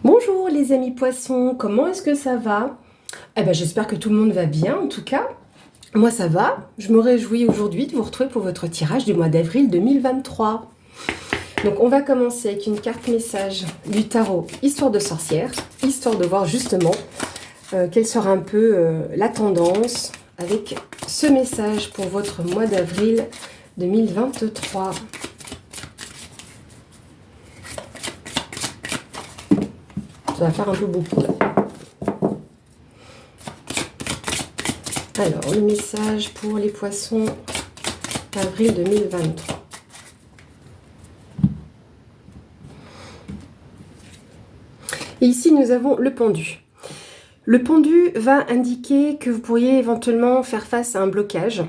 Bonjour les amis poissons, comment est-ce que ça va? J'espère que tout le monde va bien en tout cas. Moi ça va, je me réjouis aujourd'hui de vous retrouver pour votre tirage du mois d'avril 2023. Donc on va commencer avec une carte message du tarot Histoire de sorcière, histoire de voir justement quelle sera un peu la tendance avec ce message pour votre mois d'avril 2023. Ça va faire un peu beaucoup là. Alors, le message pour les poissons, avril 2023. Et ici, nous avons le pendu. Le pendu va indiquer que vous pourriez éventuellement faire face à un blocage,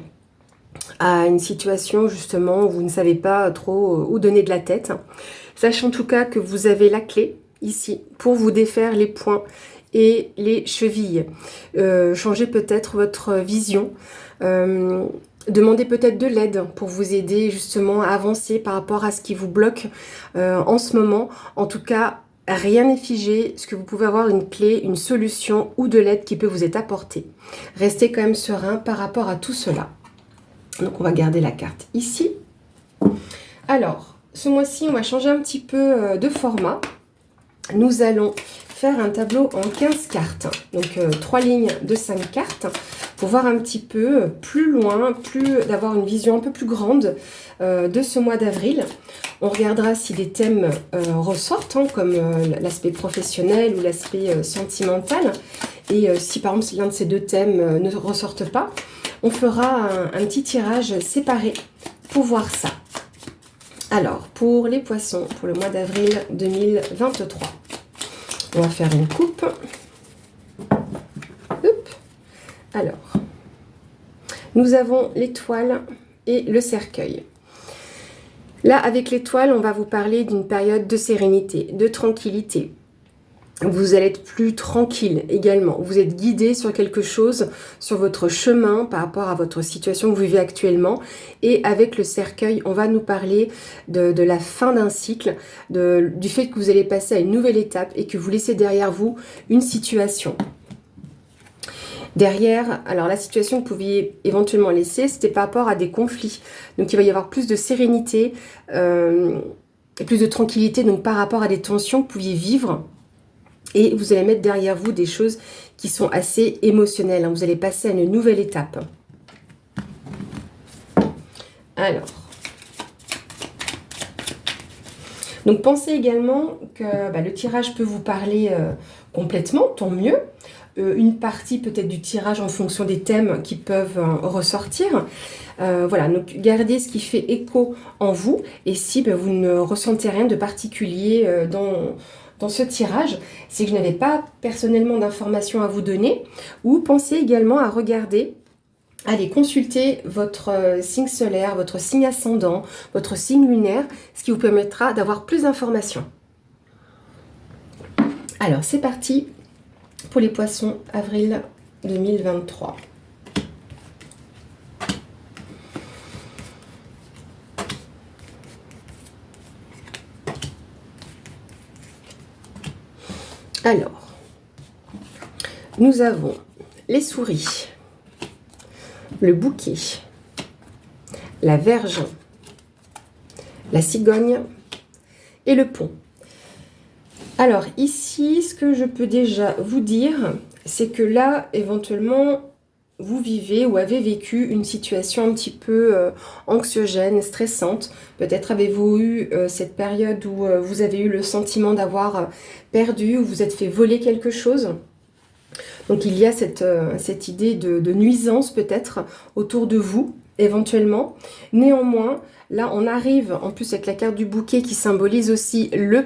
à une situation justement où vous ne savez pas trop où donner de la tête. Sachant en tout cas que vous avez la clé ici pour vous défaire les poings et les chevilles. Changez peut-être votre vision. Demandez peut-être de l'aide pour vous aider justement à avancer par rapport à ce qui vous bloque en ce moment. En tout cas, rien n'est figé, ce que vous pouvez avoir une clé, une solution ou de l'aide qui peut vous être apportée. Restez quand même serein par rapport à tout cela. Donc on va garder la carte ici. Alors, ce mois-ci, on va changer un petit peu de format. Nous allons faire un tableau en 15 cartes, donc 3 lignes de 5 cartes, pour voir un petit peu plus loin, d'avoir une vision un peu plus grande de ce mois d'avril. On regardera si des thèmes ressortent, comme l'aspect professionnel ou l'aspect sentimental. Et si par exemple l'un de ces deux thèmes ne ressortent pas, on fera un petit tirage séparé pour voir ça. Alors, pour les poissons, pour le mois d'avril 2023, on va faire une coupe. Hop. Alors, nous avons l'étoile et le cercueil. Là, avec l'étoile, on va vous parler d'une période de sérénité, de tranquillité. Vous allez être plus tranquille également. Vous êtes guidé sur quelque chose, sur votre chemin par rapport à votre situation que vous vivez actuellement. Et avec le cercueil, on va nous parler de la fin d'un cycle, du fait que vous allez passer à une nouvelle étape et que vous laissez derrière vous une situation. Derrière, alors la situation que vous pouviez éventuellement laisser, c'était par rapport à des conflits. Donc il va y avoir plus de sérénité et plus de tranquillité donc par rapport à des tensions que vous pouviez vivre. Et vous allez mettre derrière vous des choses qui sont assez émotionnelles. Vous allez passer à une nouvelle étape. Alors. Donc pensez également que le tirage peut vous parler complètement, tant mieux. Une partie peut-être du tirage en fonction des thèmes qui peuvent ressortir. Voilà, donc gardez ce qui fait écho en vous. Et si vous ne ressentez rien de particulier dans ce tirage, c'est que je n'avais pas personnellement d'informations à vous donner, ou pensez également à regarder, allez consulter votre signe solaire, votre signe ascendant, votre signe lunaire, ce qui vous permettra d'avoir plus d'informations. Alors c'est parti pour les poissons, avril 2023. Alors, nous avons les souris, le bouquet, la verge, la cigogne et le pont. Alors ici, ce que je peux déjà vous dire, c'est que là, éventuellement, vous vivez ou avez vécu une situation un petit peu anxiogène, stressante. Peut-être avez-vous eu cette période où vous avez eu le sentiment d'avoir perdu ou vous êtes fait voler quelque chose. Donc il y a cette idée de nuisance peut-être autour de vous, éventuellement. Néanmoins, là on arrive en plus avec la carte du bouquet qui symbolise aussi le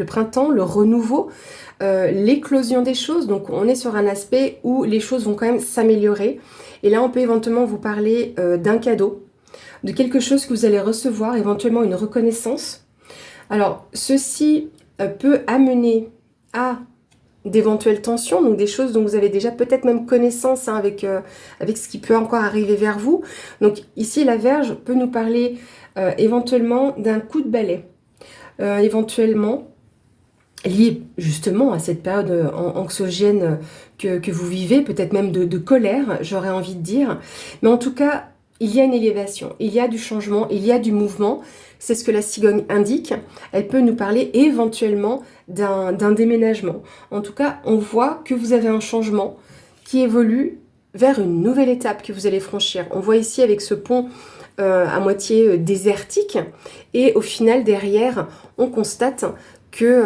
printemps, le renouveau, l'éclosion des choses. Donc on est sur un aspect où les choses vont quand même s'améliorer. Et là on peut éventuellement vous parler d'un cadeau, de quelque chose que vous allez recevoir, éventuellement une reconnaissance. Alors ceci peut amener à d'éventuelles tensions, donc des choses dont vous avez déjà peut-être même connaissance avec ce qui peut encore arriver vers vous. Donc ici la Vierge peut nous parler éventuellement d'un coup de balai, éventuellement lié justement à cette période anxiogène que vous vivez, peut-être même de colère, j'aurais envie de dire. Mais en tout cas, il y a une élévation, il y a du changement, il y a du mouvement. C'est ce que la cigogne indique. Elle peut nous parler éventuellement d'un déménagement. En tout cas, on voit que vous avez un changement qui évolue vers une nouvelle étape que vous allez franchir. On voit ici avec ce pont à moitié désertique. Et au final, derrière, on constate que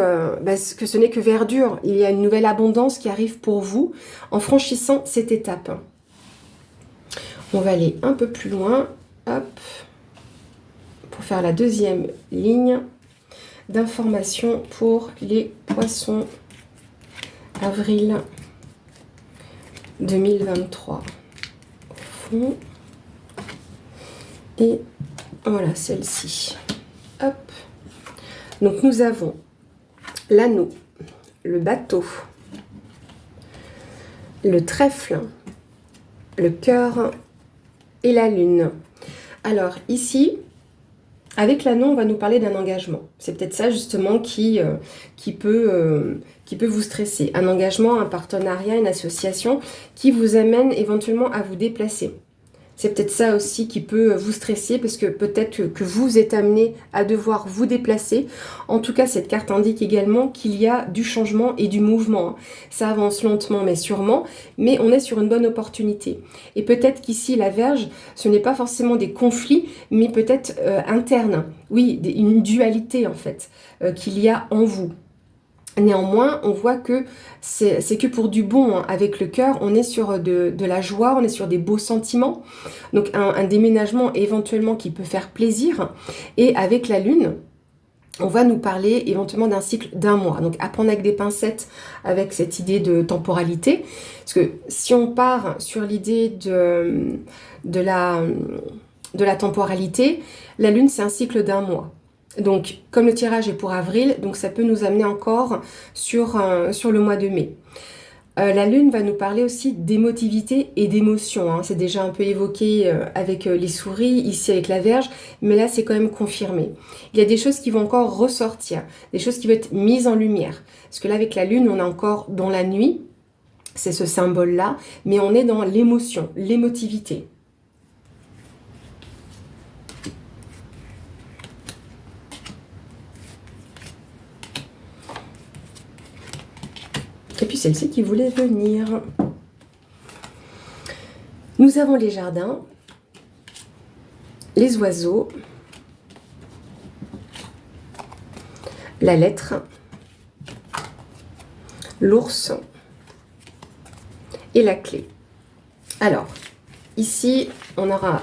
ce n'est que verdure. Il y a une nouvelle abondance qui arrive pour vous en franchissant cette étape. On va aller un peu plus loin, hop, pour faire la deuxième ligne d'information pour les poissons avril 2023. Au fond. Et voilà celle-ci. Hop. Donc nous avons l'anneau, le bateau, le trèfle, le cœur et la lune. Alors ici, avec l'anneau, on va nous parler d'un engagement. C'est peut-être ça justement qui peut vous stresser. Un engagement, un partenariat, une association qui vous amène éventuellement à vous déplacer. C'est peut-être ça aussi qui peut vous stresser parce que peut-être que vous êtes amené à devoir vous déplacer. En tout cas, cette carte indique également qu'il y a du changement et du mouvement. Ça avance lentement mais sûrement, mais on est sur une bonne opportunité. Et peut-être qu'ici, la Vierge, ce n'est pas forcément des conflits, mais peut-être internes. Oui, une dualité en fait qu'il y a en vous. Néanmoins, on voit que c'est que pour du bon, hein. Avec le cœur, on est sur de la joie, on est sur des beaux sentiments. Donc un déménagement éventuellement qui peut faire plaisir. Et avec la lune, on va nous parler éventuellement d'un cycle d'un mois. Donc à prendre avec des pincettes avec cette idée de temporalité. Parce que si on part sur l'idée de la temporalité, la lune c'est un cycle d'un mois. Donc, comme le tirage est pour avril, donc ça peut nous amener encore sur le mois de mai. La lune va nous parler aussi d'émotivité et d'émotion. Hein. C'est déjà un peu évoqué avec les souris, ici avec la Vierge, mais là c'est quand même confirmé. Il y a des choses qui vont encore ressortir, des choses qui vont être mises en lumière. Parce que là avec la lune, on est encore dans la nuit, c'est ce symbole-là, mais on est dans l'émotion, l'émotivité. Et puis celle-ci qui voulait venir. Nous avons les jardins, les oiseaux, la lettre, l'ours et la clé. Alors, ici, on aura...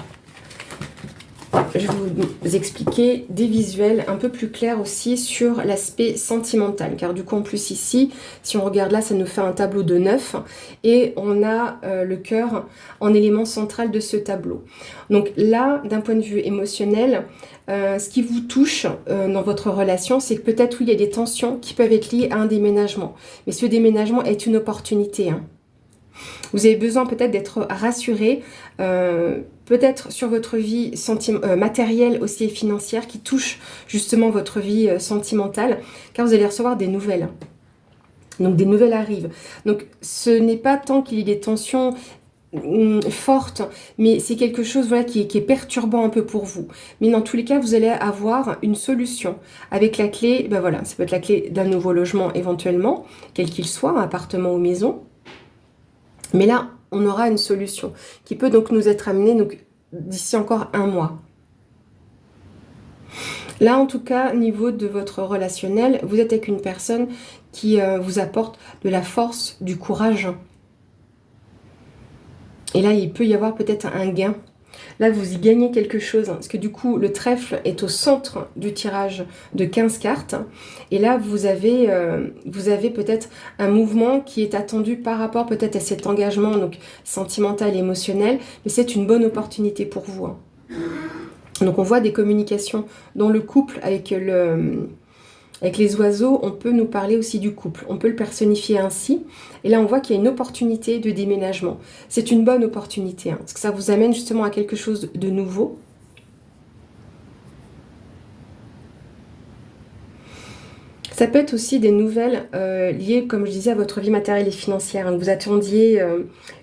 Je vais vous expliquer des visuels un peu plus clairs aussi sur l'aspect sentimental. Car du coup, en plus ici, si on regarde là, ça nous fait un tableau de 9. Et on a le cœur en élément central de ce tableau. Donc là, d'un point de vue émotionnel, ce qui vous touche dans votre relation, c'est que peut-être oui, il y a des tensions qui peuvent être liées à un déménagement. Mais ce déménagement est une opportunité, hein. Vous avez besoin peut-être d'être rassuré, peut-être sur votre vie matérielle aussi et financière qui touche justement votre vie sentimentale, car vous allez recevoir des nouvelles. Donc des nouvelles arrivent. Donc ce n'est pas tant qu'il y ait des tensions fortes, mais c'est quelque chose voilà, qui est perturbant un peu pour vous. Mais dans tous les cas, vous allez avoir une solution. Avec la clé, ben voilà, ça peut être la clé d'un nouveau logement éventuellement, quel qu'il soit, un appartement ou maison. Mais là, on aura une solution qui peut donc nous être amenée d'ici encore un mois. Là, en tout cas, au niveau de votre relationnel, vous êtes avec une personne qui vous apporte de la force, du courage. Et là, il peut y avoir peut-être un gain. Là, vous y gagnez quelque chose, parce que du coup, le trèfle est au centre du tirage de 15 cartes. Et là, vous avez peut-être un mouvement qui est attendu par rapport peut-être à cet engagement donc sentimental et émotionnel. Mais c'est une bonne opportunité pour vous. Hein. Donc, on voit des communications dans le couple avec les oiseaux, on peut nous parler aussi du couple. On peut le personnifier ainsi. Et là, on voit qu'il y a une opportunité de déménagement. C'est une bonne opportunité, hein, parce que ça vous amène justement à quelque chose de nouveau. Ça peut être aussi des nouvelles liées, comme je disais, à votre vie matérielle et financière. Hein. Vous attendiez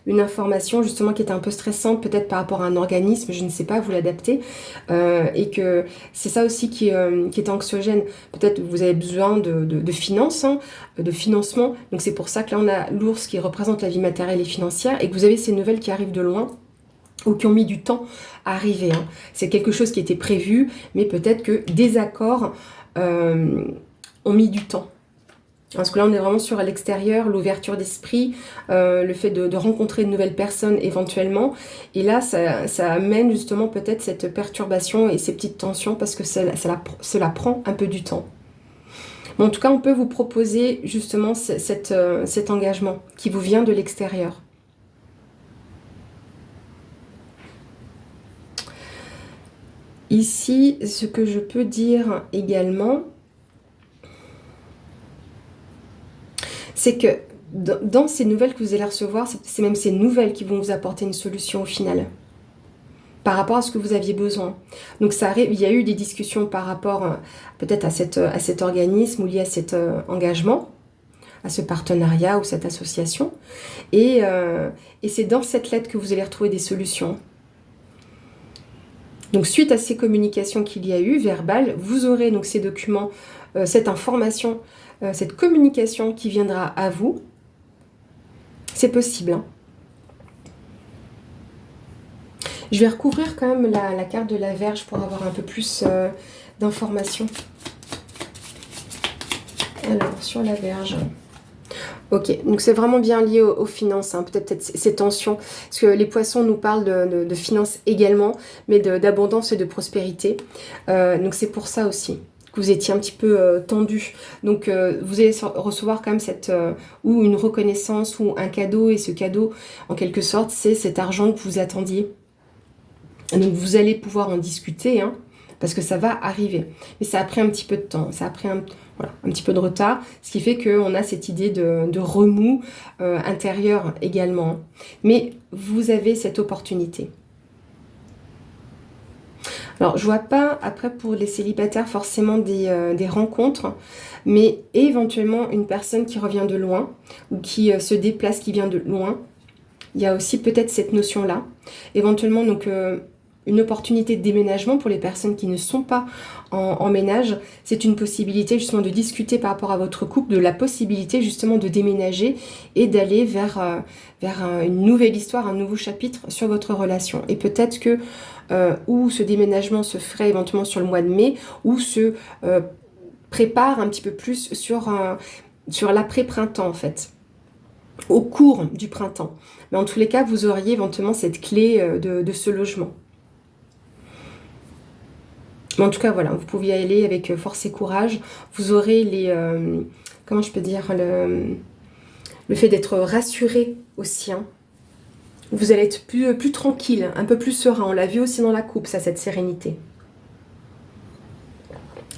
une information justement qui était un peu stressante, peut-être par rapport à un organisme, je ne sais pas, vous l'adaptez. Et que c'est ça aussi qui est anxiogène. Peut-être vous avez besoin de finances, hein, de financement. Donc c'est pour ça que là on a l'ours qui représente la vie matérielle et financière et que vous avez ces nouvelles qui arrivent de loin ou qui ont mis du temps à arriver. Hein. C'est quelque chose qui était prévu, mais peut-être que des accords ont mis du temps. Parce que là, on est vraiment sur l'extérieur, l'ouverture d'esprit, le fait de rencontrer de nouvelles personnes éventuellement. Et là, ça amène justement peut-être cette perturbation et ces petites tensions parce que cela prend un peu du temps. Mais en tout cas, on peut vous proposer justement cet engagement qui vous vient de l'extérieur. Ici, ce que je peux dire également, c'est que dans ces nouvelles que vous allez recevoir, c'est même ces nouvelles qui vont vous apporter une solution au final, par rapport à ce que vous aviez besoin. Donc ça arrive, il y a eu des discussions par rapport peut-être à cet organisme ou lié à cet engagement, à ce partenariat ou cette association. Et c'est dans cette lettre que vous allez retrouver des solutions. Donc suite à ces communications qu'il y a eu, verbales, vous aurez donc ces documents, cette information, cette communication qui viendra à vous. C'est possible. Hein. Je vais recouvrir quand même la carte de la Vierge pour avoir un peu plus d'informations. Alors, sur la Vierge. Ok, donc c'est vraiment bien lié aux finances, hein, peut-être ces tensions, parce que les poissons nous parlent de finances également, mais d'abondance et de prospérité. Donc c'est pour ça aussi que vous étiez un petit peu tendu. Donc vous allez recevoir quand même ou une reconnaissance ou un cadeau, et ce cadeau, en quelque sorte, c'est cet argent que vous attendiez. Donc vous allez pouvoir en discuter, hein, parce que ça va arriver. Mais ça a pris un petit peu de temps, ça a pris un petit peu de retard, ce qui fait qu'on a cette idée de remous intérieur également. Mais vous avez cette opportunité. Alors, je vois pas, après, pour les célibataires, forcément des rencontres, mais éventuellement une personne qui revient de loin, ou qui se déplace, qui vient de loin. Il y a aussi peut-être cette notion-là. Éventuellement, donc, une opportunité de déménagement pour les personnes qui ne sont pas en ménage. C'est une possibilité justement de discuter par rapport à votre couple, de la possibilité justement de déménager et d'aller vers une nouvelle histoire, un nouveau chapitre sur votre relation. Et peut-être que ou ce déménagement se ferait éventuellement sur le mois de mai, ou se prépare un petit peu plus sur l'après-printemps en fait, au cours du printemps. Mais en tous les cas, vous auriez éventuellement cette clé de ce logement. Mais en tout cas, voilà, vous pouvez y aller avec force et courage. Vous aurez comment je peux dire, le fait d'être rassuré aussi. Hein. Vous allez être plus tranquille, un peu plus serein. On l'a vu aussi dans la coupe, ça, cette sérénité.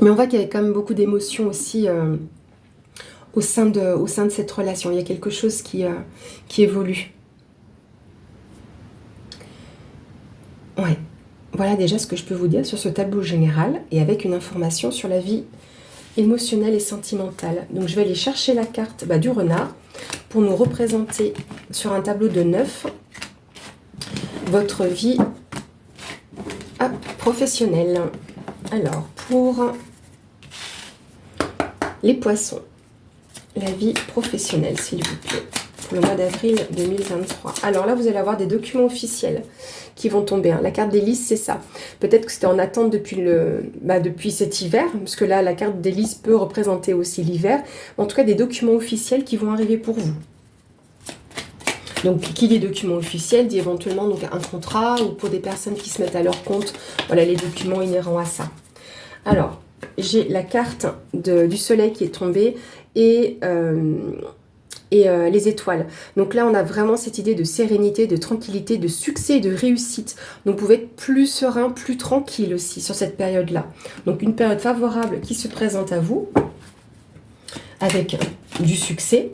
Mais on voit qu'il y a quand même beaucoup d'émotions aussi au sein de cette relation. Il y a quelque chose qui évolue. Ouais. Voilà déjà ce que je peux vous dire sur ce tableau général et avec une information sur la vie émotionnelle et sentimentale. Donc je vais aller chercher la carte du renard pour nous représenter sur un tableau de 9 votre vie professionnelle. Alors pour les poissons, la vie professionnelle s'il vous plaît, pour le mois d'avril 2023. Alors là vous allez avoir des documents officiels qui vont tomber. Hein. La carte des lys, c'est ça. Peut-être que c'était en attente depuis cet hiver, parce que là, la carte des lys peut représenter aussi l'hiver. En tout cas, des documents officiels qui vont arriver pour vous. Donc, qui dit documents officiels, dit éventuellement donc, un contrat, ou pour des personnes qui se mettent à leur compte, voilà les documents inhérents à ça. Alors, j'ai la carte du soleil qui est tombée et les étoiles. Donc là, on a vraiment cette idée de sérénité, de tranquillité, de succès et de réussite. Donc vous pouvez être plus serein, plus tranquille aussi sur cette période-là. Donc une période favorable qui se présente à vous avec du succès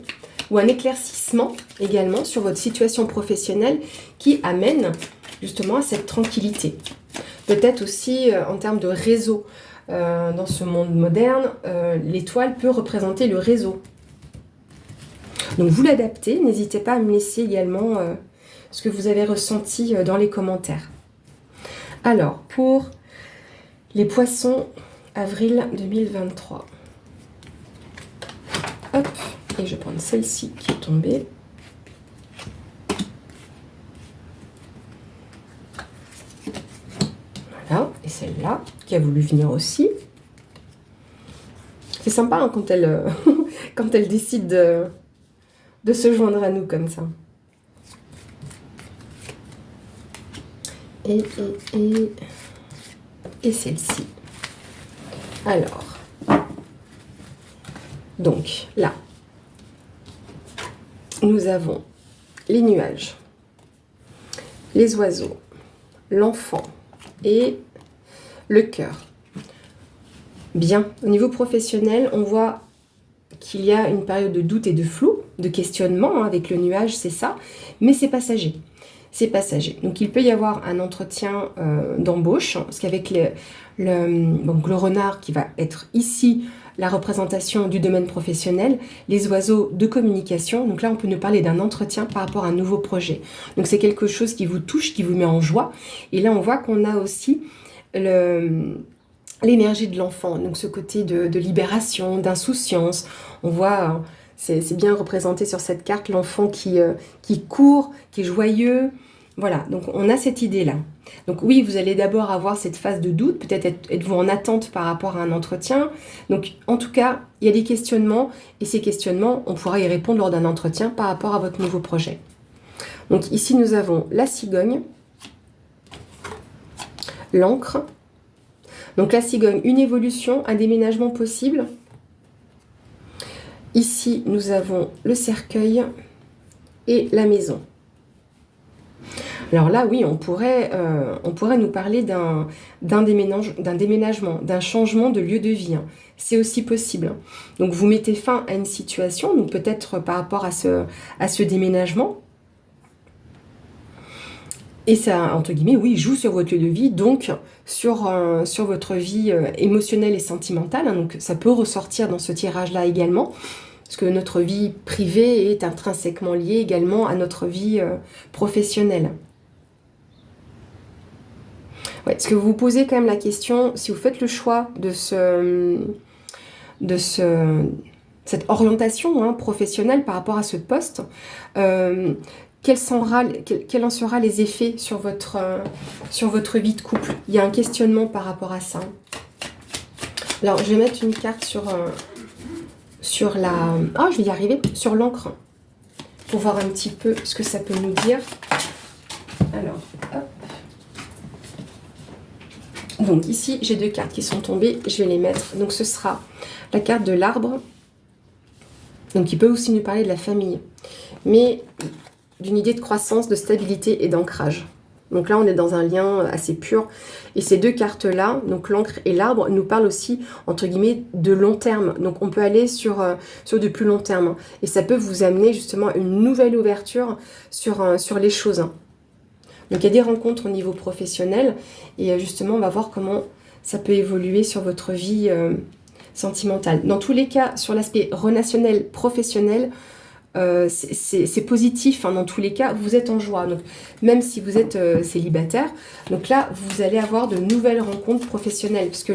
ou un éclaircissement également sur votre situation professionnelle qui amène justement à cette tranquillité. Peut-être aussi en termes de réseau. dans ce monde moderne, l'étoile peut représenter le réseau. Donc vous l'adaptez, n'hésitez pas à me laisser également ce que vous avez ressenti dans les commentaires. Alors, pour les poissons, avril 2023. Hop, et je vais prendre celle-ci qui est tombée. Voilà, et celle-là qui a voulu venir aussi. C'est sympa hein, quand elle, quand elle décide de se joindre à nous comme ça. Et celle-ci. Alors, donc là, nous avons les nuages, les oiseaux, l'enfant et le cœur. Bien, au niveau professionnel, on voit qu'il y a une période de doute et de flou, de questionnement, hein, avec le nuage, c'est ça, mais c'est passager. C'est passager. Donc il peut y avoir un entretien d'embauche, parce qu'avec donc le renard qui va être ici la représentation du domaine professionnel, les oiseaux de communication, donc là on peut nous parler d'un entretien par rapport à un nouveau projet. Donc c'est quelque chose qui vous touche, qui vous met en joie, et là on voit qu'on a aussi l'énergie de l'enfant, donc ce côté de libération, d'insouciance. On voit, c'est bien représenté sur cette carte, l'enfant qui court, qui est joyeux. Voilà, donc on a cette idée-là. Donc oui, vous allez d'abord avoir cette phase de doute, peut-être êtes-vous en attente par rapport à un entretien. Donc en tout cas, il y a des questionnements, et ces questionnements, on pourra y répondre lors d'un entretien par rapport à votre nouveau projet. Donc ici, nous avons la cigogne, l'encre. Donc la cigogne, une évolution, un déménagement possible. Ici, nous avons le cercueil et la maison. Alors là, oui, on pourrait nous parler d'un déménagement, d'un changement de lieu de vie. Hein. C'est aussi possible. Donc vous mettez fin à une situation, donc peut-être par rapport à ce déménagement. Et ça, entre guillemets, oui, joue sur votre lieu de vie, donc sur votre vie émotionnelle et sentimentale. Hein, donc ça peut ressortir dans ce tirage-là également, parce que notre vie privée est intrinsèquement liée également à notre vie professionnelle. Ouais, est-ce que vous vous posez quand même la question, si vous faites le choix de cette orientation hein, professionnelle par rapport à ce poste, quels en sera les effets sur votre vie de couple? Il y a un questionnement par rapport à ça. Alors, je vais mettre une carte sur la... Ah, je vais y arriver, sur l'encre, pour voir un petit peu ce que ça peut nous dire. Alors, hop. Donc ici, j'ai deux cartes qui sont tombées, je vais les mettre. Donc ce sera la carte de l'arbre, donc qui peut aussi nous parler de la famille, mais d'une idée de croissance, de stabilité et d'ancrage. Donc là, on est dans un lien assez pur. Et ces deux cartes-là, donc l'encre et l'arbre, nous parlent aussi, entre guillemets, de long terme. Donc on peut aller sur du plus long terme. Et ça peut vous amener justement une nouvelle ouverture sur les choses. Donc il y a des rencontres au niveau professionnel. Et justement, on va voir comment ça peut évoluer sur votre vie sentimentale. Dans tous les cas, sur l'aspect relationnel, professionnel, c'est positif, hein, dans tous les cas, vous êtes en joie. Donc, même si vous êtes célibataire, donc là, vous allez avoir de nouvelles rencontres professionnelles. Parce que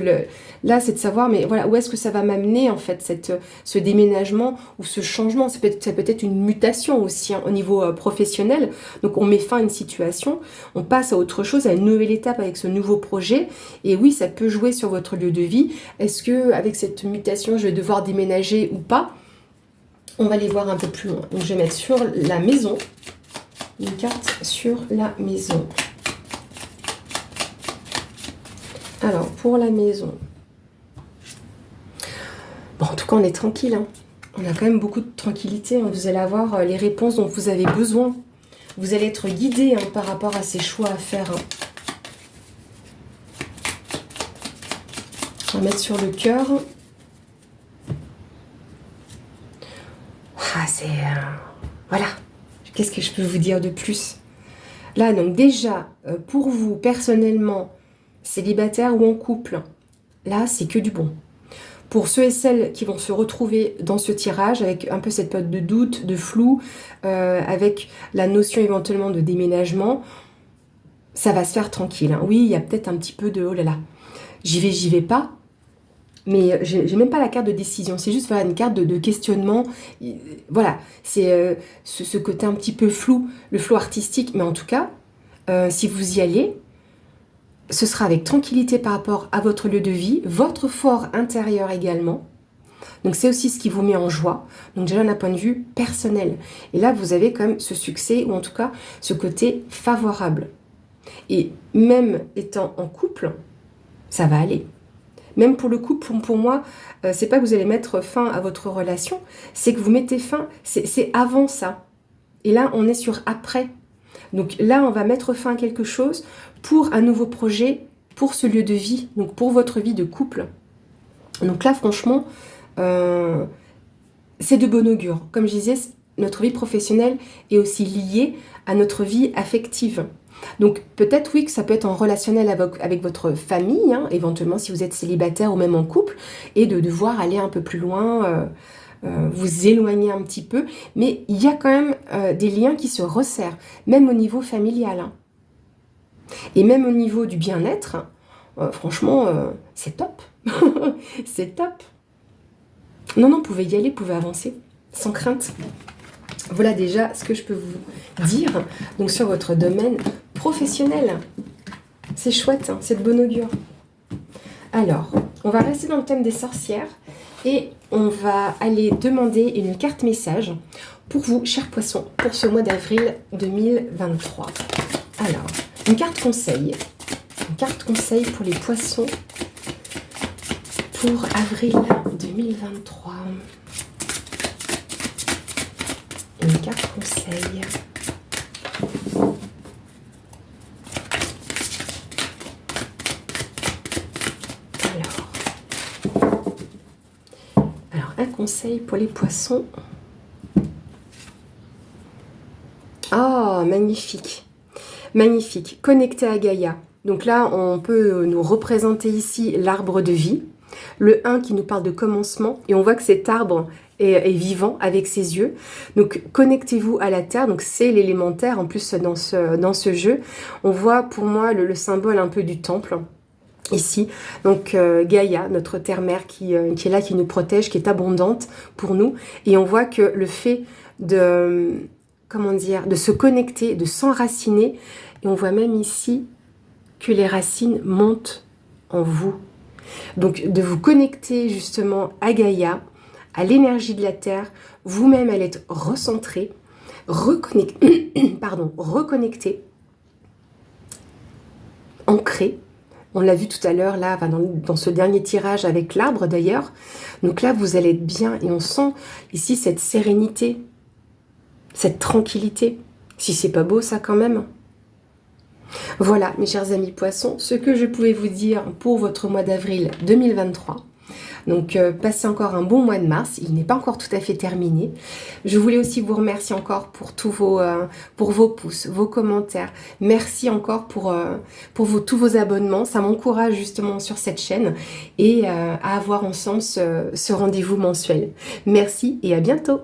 là, c'est de savoir, mais voilà, où est-ce que ça va m'amener, en fait, ce déménagement ou ce changement. Ça peut être une mutation aussi hein, au niveau professionnel. Donc, on met fin à une situation, on passe à autre chose, à une nouvelle étape avec ce nouveau projet. Et oui, ça peut jouer sur votre lieu de vie. Est-ce que avec cette mutation, je vais devoir déménager ou pas? On va les voir un peu plus loin. Donc, je vais mettre sur la maison, une carte sur la maison. Alors, pour la maison, bon, en tout cas, on est tranquille. Hein. On a quand même beaucoup de tranquillité. Hein. Vous allez avoir les réponses dont vous avez besoin. Vous allez être guidé hein, par rapport à ces choix à faire. Hein. On va mettre sur le cœur. Ah, voilà. Qu'est-ce que je peux vous dire de plus? Là, donc déjà, pour vous, personnellement, célibataire ou en couple, là, c'est que du bon. Pour ceux et celles qui vont se retrouver dans ce tirage, avec un peu cette période de doute, de flou, avec la notion éventuellement de déménagement, ça va se faire tranquille, hein. Oui, il y a peut-être un petit peu de « oh là là, j'y vais pas », mais j'ai même pas la carte de décision, c'est juste voilà, une carte de questionnement. Voilà, c'est ce côté un petit peu flou, le flou artistique, mais en tout cas, si vous y allez, ce sera avec tranquillité par rapport à votre lieu de vie, votre fort intérieur également. Donc c'est aussi ce qui vous met en joie, donc déjà d'un point de vue personnel. Et là, vous avez quand même ce succès, ou en tout cas ce côté favorable. Et même étant en couple, ça va aller. Même pour le couple, pour moi, c'est pas que vous allez mettre fin à votre relation, c'est que vous mettez fin, c'est avant ça. Et là, on est sur après. Donc là, on va mettre fin à quelque chose pour un nouveau projet, pour ce lieu de vie, donc pour votre vie de couple. Donc là, franchement, c'est de bon augure. Comme je disais, notre vie professionnelle est aussi liée à notre vie affective. Donc peut-être oui que ça peut être en relationnel avec votre famille, hein, éventuellement si vous êtes célibataire ou même en couple, et de devoir aller un peu plus loin, vous éloigner un petit peu, mais il y a quand même des liens qui se resserrent, même au niveau familial, hein. Et même au niveau du bien-être, franchement, c'est top. C'est top. Non, vous pouvez y aller, vous pouvez avancer, sans crainte. Voilà déjà ce que je peux vous dire donc sur votre domaine professionnel. C'est chouette, hein, c'est de bon augure. Alors, on va rester dans le thème des sorcières et on va aller demander une carte message pour vous, chers poissons, pour ce mois d'avril 2023. Alors, une carte conseil. Une carte conseil pour les poissons pour avril 2023. Une carte conseil. Alors, un conseil pour les poissons. Ah, magnifique. Magnifique. Connecté à Gaïa. Donc là, on peut nous représenter ici l'arbre de vie. Le 1 qui nous parle de commencement. Et on voit que cet arbre est vivant avec ses yeux. Donc connectez-vous à la terre. Donc c'est l'élémentaire en plus dans ce jeu. On voit pour moi le symbole un peu du temple. Ici, donc Gaïa, notre terre-mère qui est là, qui nous protège, qui est abondante pour nous. Et on voit que le fait de, comment dire, de se connecter, de s'enraciner, et on voit même ici que les racines montent en vous. Donc de vous connecter justement à Gaïa, à l'énergie de la terre, vous-même allez être recentré, reconnecté, ancré. On l'a vu tout à l'heure, là, dans ce dernier tirage avec l'arbre d'ailleurs. Donc là, vous allez être bien et on sent ici cette sérénité, cette tranquillité. Si c'est pas beau, ça quand même. Voilà, mes chers amis poissons, ce que je pouvais vous dire pour votre mois d'avril 2023. Donc, passez encore un bon mois de mars. Il n'est pas encore tout à fait terminé. Je voulais aussi vous remercier encore pour tous vos pouces, vos commentaires. Merci encore pour tous vos abonnements. Ça m'encourage justement sur cette chaîne et à avoir ensemble ce rendez-vous mensuel. Merci et à bientôt.